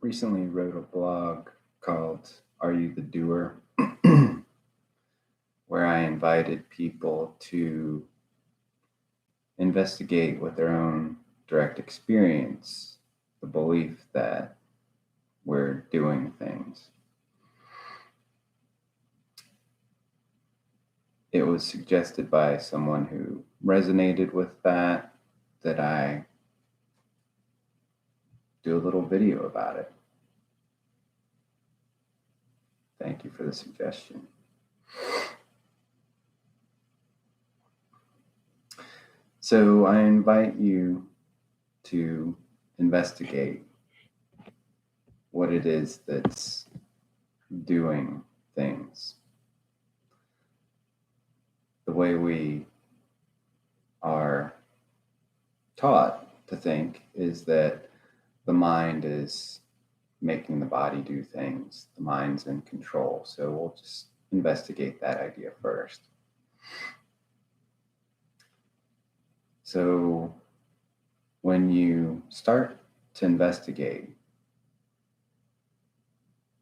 recently wrote a blog called Are You the Doer? Where I invited people to investigate with their own direct experience the belief that we're doing things. It was suggested by someone who resonated with that I do a little video about it. Thank you for the suggestion. So I invite you to investigate what it is that's doing things. The way we are taught to think is that the mind is making the body do things. The mind's in control. So we'll just investigate that idea first. So when you start to investigate,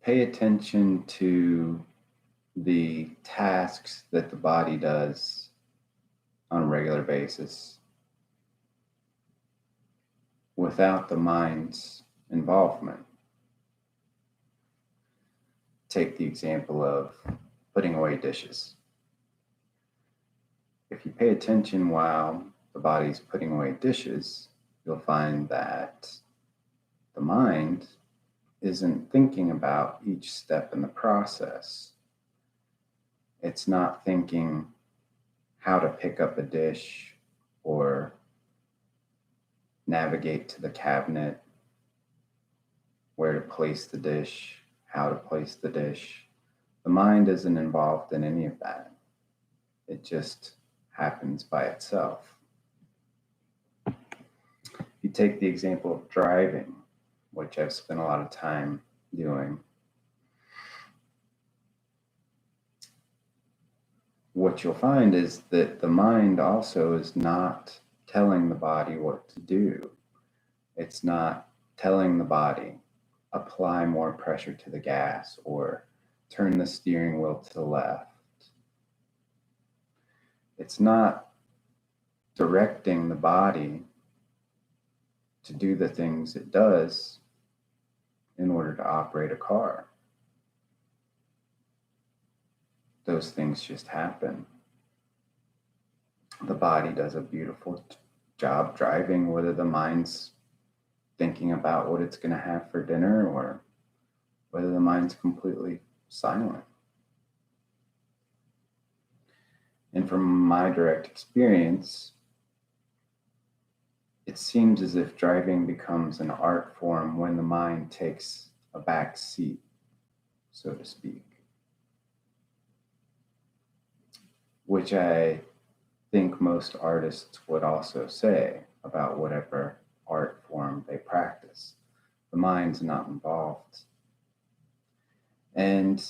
pay attention to the tasks that the body does on a regular basis without the mind's involvement. Take the example of putting away dishes. If you pay attention while the body's putting away dishes, you'll find that the mind isn't thinking about each step in the process. It's not thinking how to pick up a dish or navigate to the cabinet, where to place the dish, how to place the dish. The mind isn't involved in any of that. It just happens by itself. You take the example of driving, which I've spent a lot of time doing. What you'll find is that the mind also is not telling the body what to do. It's not telling the body, apply more pressure to the gas or turn the steering wheel to the left. It's not directing the body to do the things it does in order to operate a car. Those things just happen. The body does a beautiful job driving, whether the mind's thinking about what it's going to have for dinner or whether the mind's completely silent. And from my direct experience, it seems as if driving becomes an art form when the mind takes a back seat, so to speak. Which I think most artists would also say about whatever art form they practice. The mind's not involved. And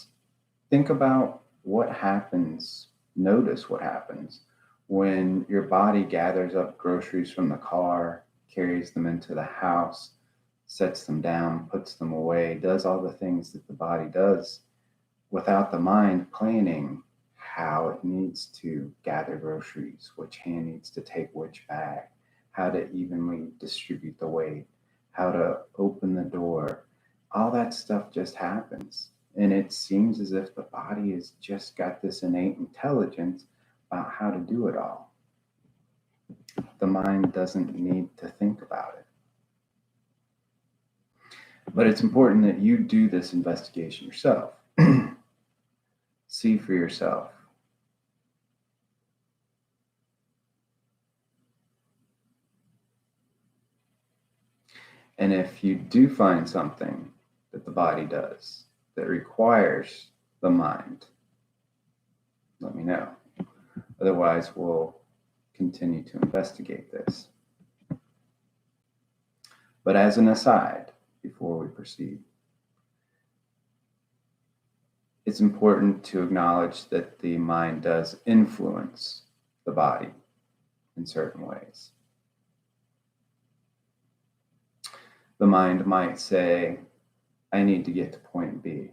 think about what happens, notice what happens when your body gathers up groceries from the car, carries them into the house, sets them down, puts them away, does all the things that the body does without the mind planning how it needs to gather groceries, which hand needs to take which bag, how to evenly distribute the weight, how to open the door. All that stuff just happens. And it seems as if the body has just got this innate intelligence about how to do it all. The mind doesn't need to think about it. But it's important that you do this investigation yourself. See for yourself. And if you do find something that the body does that requires the mind, let me know. Otherwise, we'll continue to investigate this. But as an aside, before we proceed, it's important to acknowledge that the mind does influence the body in certain ways. The mind might say, I need to get to point B.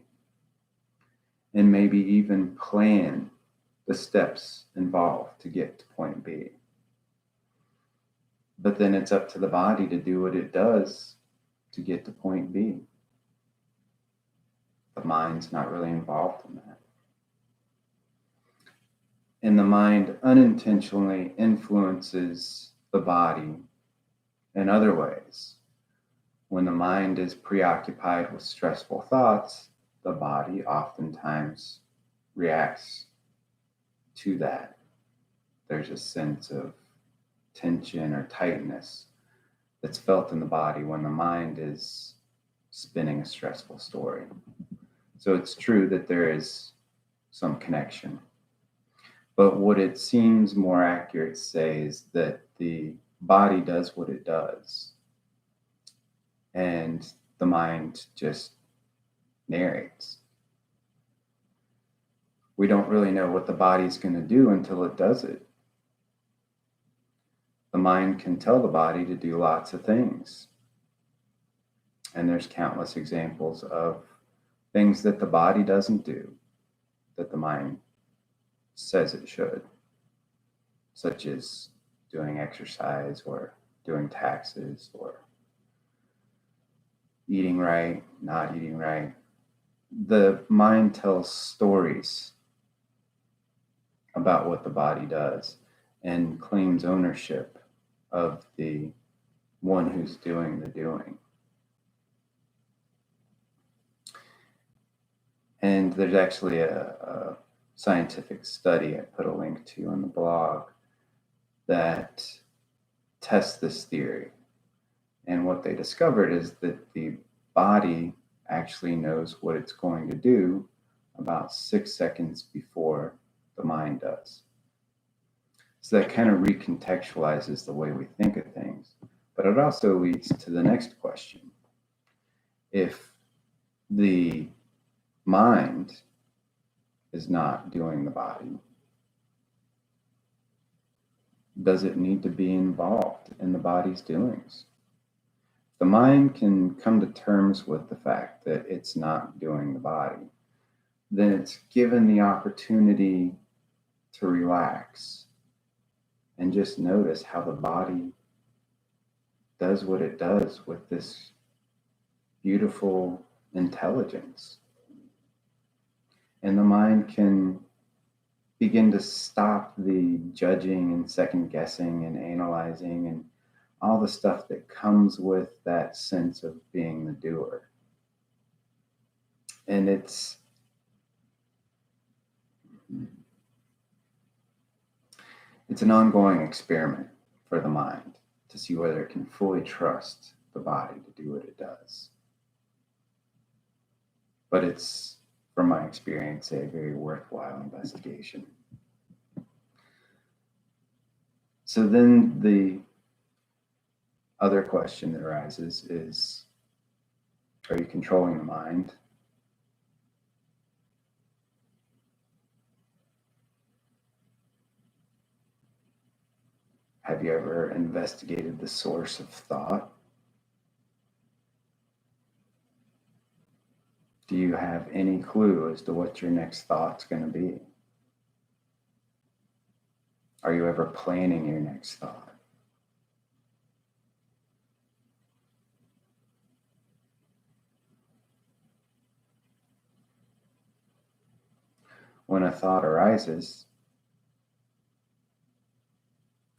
And maybe even plan the steps involved to get to point B. But then it's up to the body to do what it does to get to point B. The mind's not really involved in that. And the mind unintentionally influences the body in other ways. When the mind is preoccupied with stressful thoughts, the body oftentimes reacts to that. There's a sense of tension or tightness that's felt in the body when the mind is spinning a stressful story. So it's true that there is some connection. But what it seems more accurate to say is that the body does what it does, and the mind just narrates. We don't really know what the body's going to do until it does it. The mind can tell the body to do lots of things. And there's countless examples of things that the body doesn't do that the mind says it should, such as doing exercise or doing taxes or eating right, not eating right. The mind tells stories about what the body does and claims ownership of the one who's doing the doing. And there's actually a scientific study I put a link to on the blog that tests this theory. And what they discovered is that the body actually knows what it's going to do about 6 seconds before the mind does. So that kind of recontextualizes the way we think of things. But it also leads to the next question. If the mind is not doing the body, does it need to be involved in the body's doings? The mind can come to terms with the fact that it's not doing the body, then it's given the opportunity to relax and just notice how the body does what it does with this beautiful intelligence. And the mind can begin to stop the judging and second guessing and analyzing and all the stuff that comes with that sense of being the doer. And it's an ongoing experiment for the mind to see whether it can fully trust the body to do what it does. But it's, from my experience, a very worthwhile investigation. So then the other question that arises is, are you controlling the mind? Have you ever investigated the source of thought? Do you have any clue as to what your next thought's going to be? Are you ever planning your next thought? When a thought arises,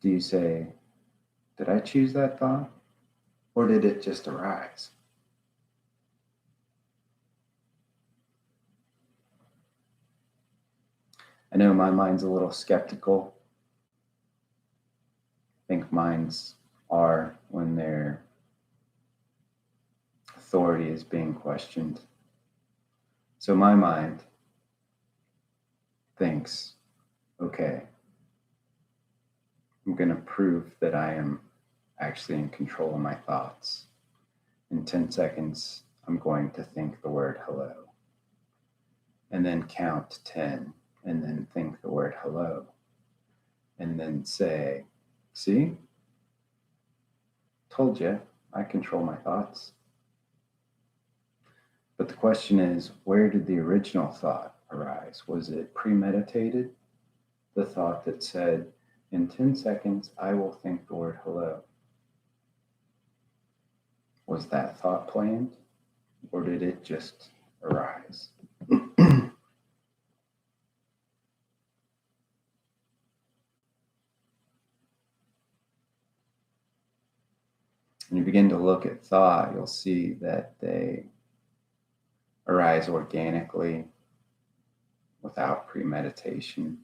do you say, did I choose that thought? Or did it just arise? I know my mind's a little skeptical. I think minds are when their authority is being questioned. So my mind thinks, okay, I'm going to prove that I am actually in control of my thoughts. In 10 seconds, I'm going to think the word hello, and then count 10, and then think the word hello, and then say, see, told you, I control my thoughts. But the question is, where did the original thought arise? Was it premeditated? The thought that said, in 10 seconds, I will think the word hello. Was that thought planned, or did it just arise? And you begin to look at thought, you'll see that they arise organically without premeditation.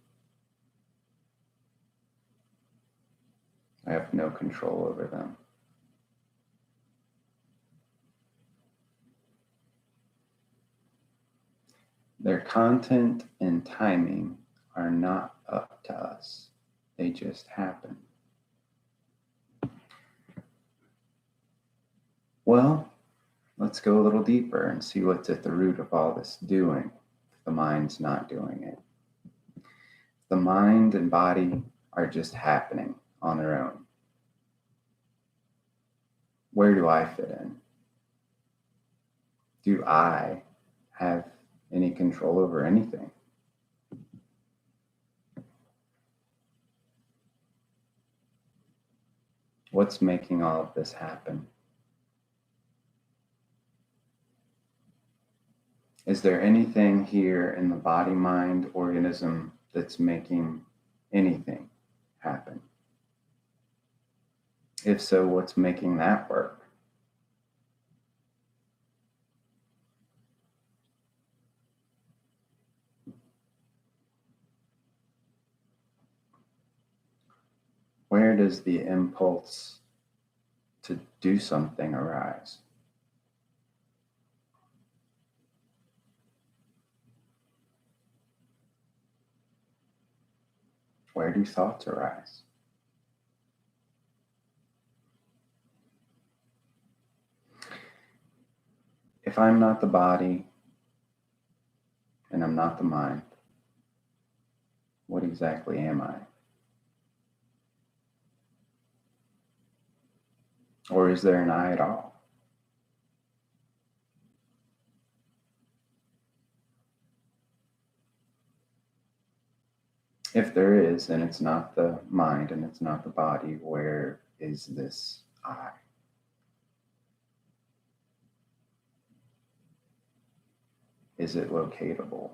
I have no control over them. Their content and timing are not up to us. They just happen. Well, let's go a little deeper and see what's at the root of all this doing if the mind's not doing it. The mind and body are just happening on their own. Where do I fit in? Do I have any control over anything? What's making all of this happen? Is there anything here in the body, mind, organism that's making anything happen? If so, what's making that work? Where does the impulse to do something arise? Where do thoughts arise? If I'm not the body and I'm not the mind, what exactly am I? Or is there an I at all? If there is, and it's not the mind and it's not the body, where is this I? Is it locatable?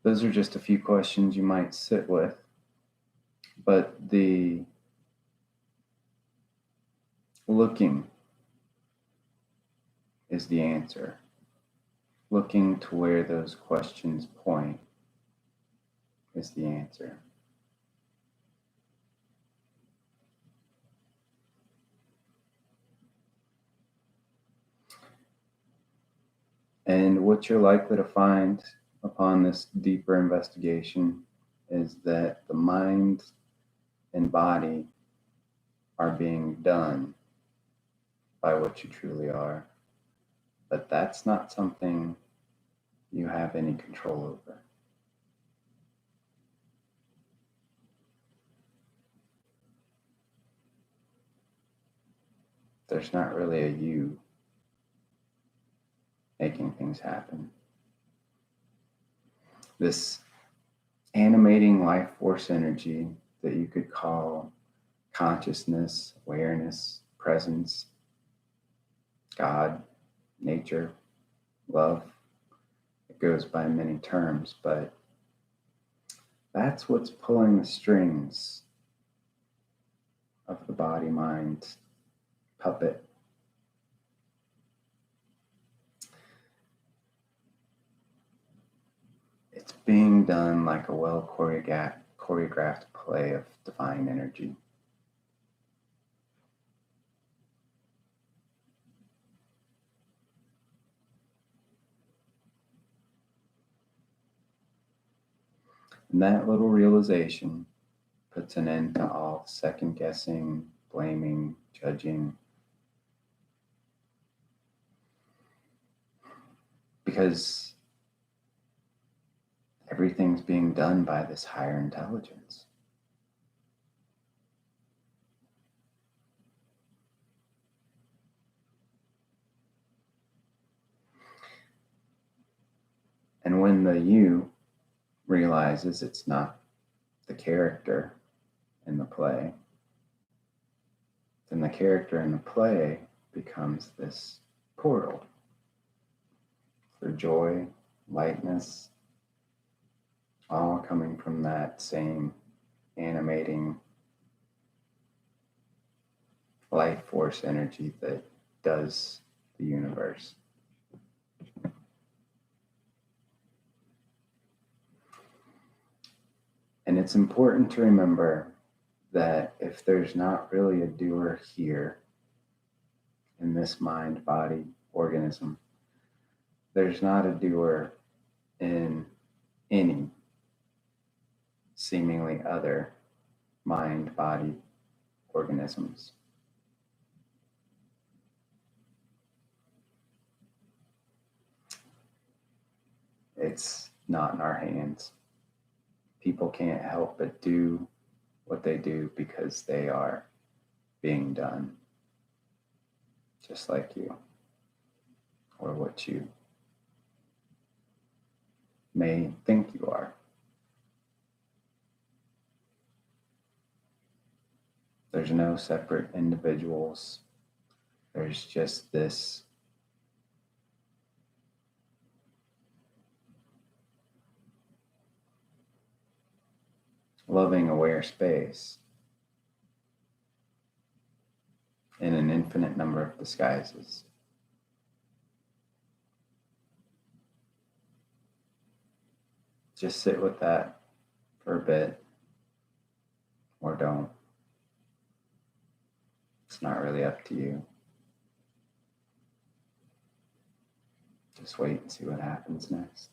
Those are just a few questions you might sit with, but the looking is the answer. Looking to where those questions point is the answer. And what you're likely to find upon this deeper investigation is that the mind and body are being done by what you truly are. But that's not something you have any control over. There's not really a you making things happen. This animating life force energy that you could call consciousness, awareness, presence, God, nature, love. It goes by many terms, but that's what's pulling the strings of the body mind puppet. It's being done like a well choreographed play of divine energy. And that little realization puts an end to all second guessing, blaming, judging. Because everything's being done by this higher intelligence. And when the you realizes it's not the character in the play, then the character in the play becomes this portal for joy, lightness, all coming from that same animating life force energy that does the universe. And it's important to remember that if there's not really a doer here in this mind, body, organism, there's not a doer in any seemingly other mind, body, organisms. It's not in our hands. People can't help but do what they do because they are being done, just like you, or what you may think you are. There's no separate individuals. There's just this loving, aware space in an infinite number of disguises. Just sit with that for a bit, or don't. It's not really up to you. Just wait and see what happens next.